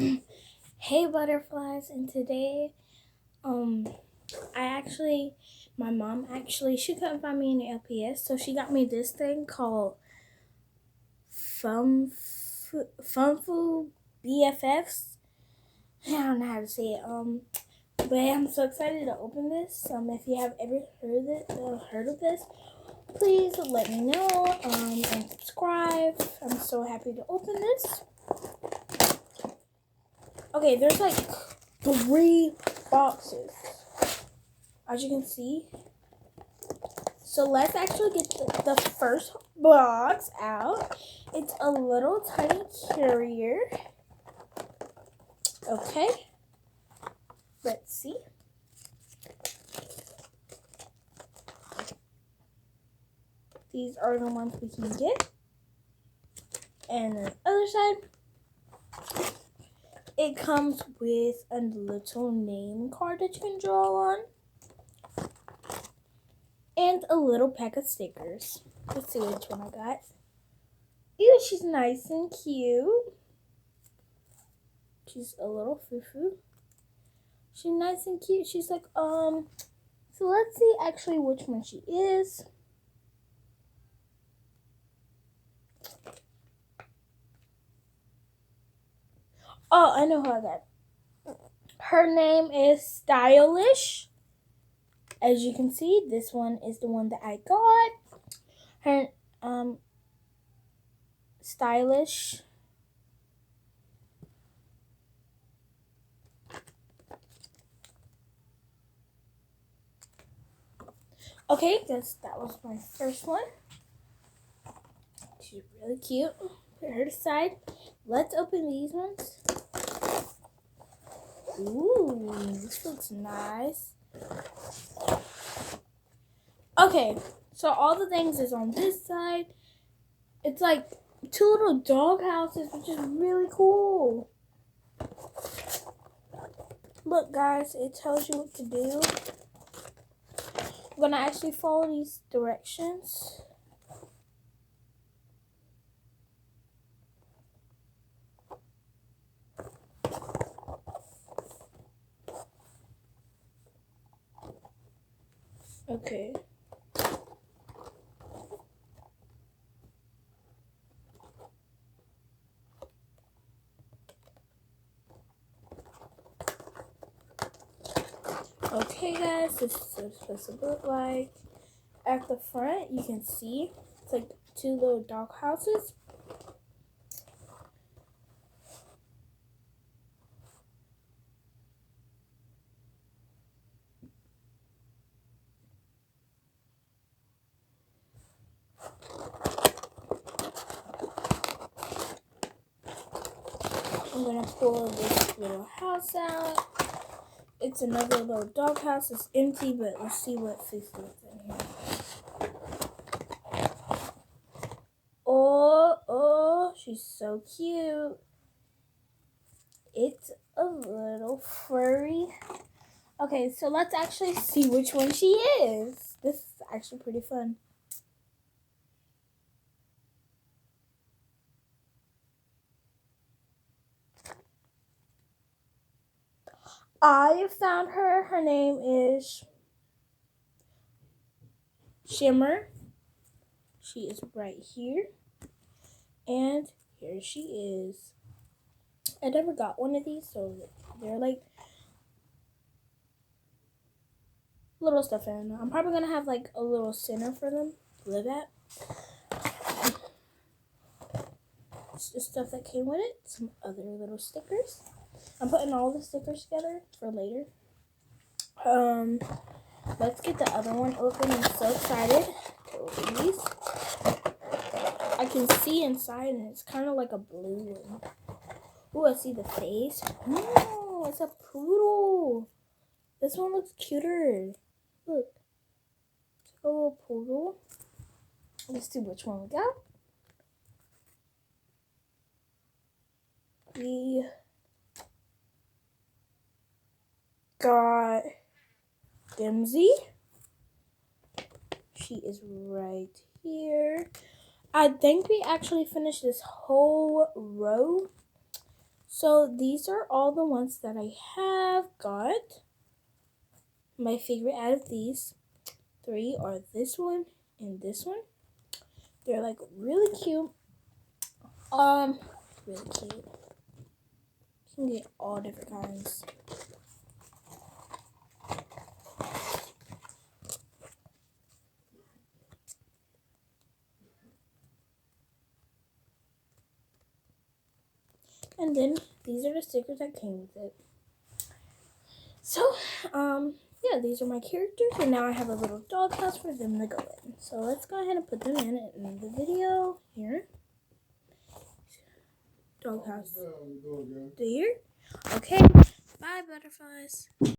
Hey butterflies, and today, um, my mom she couldn't find me in the LPS, so she got me this thing called Funfu BFFs. I don't know how to say it. But I'm so excited to open this. If you have ever heard of this, please let me know. And subscribe. I'm so happy to open this. Okay, there's like 3 boxes, as you can see. So let's actually get the first box out. It's a little tiny carrier. Okay, let's see. These are the ones we can get. And on the other side, it comes with a little name card that you can draw on. And a little pack of stickers. Let's see which one I got. Ew, she's nice and cute. She's a little foo-foo. She's nice and cute. She's like, so let's see actually which one she is. Oh, I know who I got. Her name is Stylish. As you can see, this one is the one that I got. Her, Stylish. Okay, that was my first one. She's really cute. Put her aside. Let's open these ones. Ooh, this looks nice. Okay, so all the things is on this side. It's like 2 little dog houses, which is really cool. Look, guys, it tells you what to do. I'm gonna actually follow these directions. Okay. Okay, guys, this is what it's supposed to look like. At the front, you can see it's like 2 little dog houses. I'm gonna pull this little house out. It's another little dog house. It's empty, but let's see what Fifi is in here. Oh, she's so cute. It's a little furry. Okay, so let's actually see which one she is. This is actually pretty fun. I found her. Her name is Shimmer. She is right here. And here she is. I never got one of these, so they're like little stuff in them. I'm probably going to have like a little center for them to live at. It's the stuff that came with it. Some other little stickers. I'm putting all the stickers together for later. Let's get the other one open. I'm so excited to open these. I can see inside, and it's kind of like a blue one. Ooh, I see the face. Oh, it's a poodle. This one looks cuter. Look. It's a little poodle. Let's see which one we got. We got Dimsy. She is right here. I think we actually finished this whole row. So these are all the ones that I have got. My favorite out of these 3 are this one and this one. They're like really cute. Really cute. You can get all different kinds. And then these are the stickers that came with it. So, yeah, these are my characters, and now I have a little doghouse for them to go in. So let's go ahead and put them in the video here. Doghouse. There. Okay. Bye, butterflies.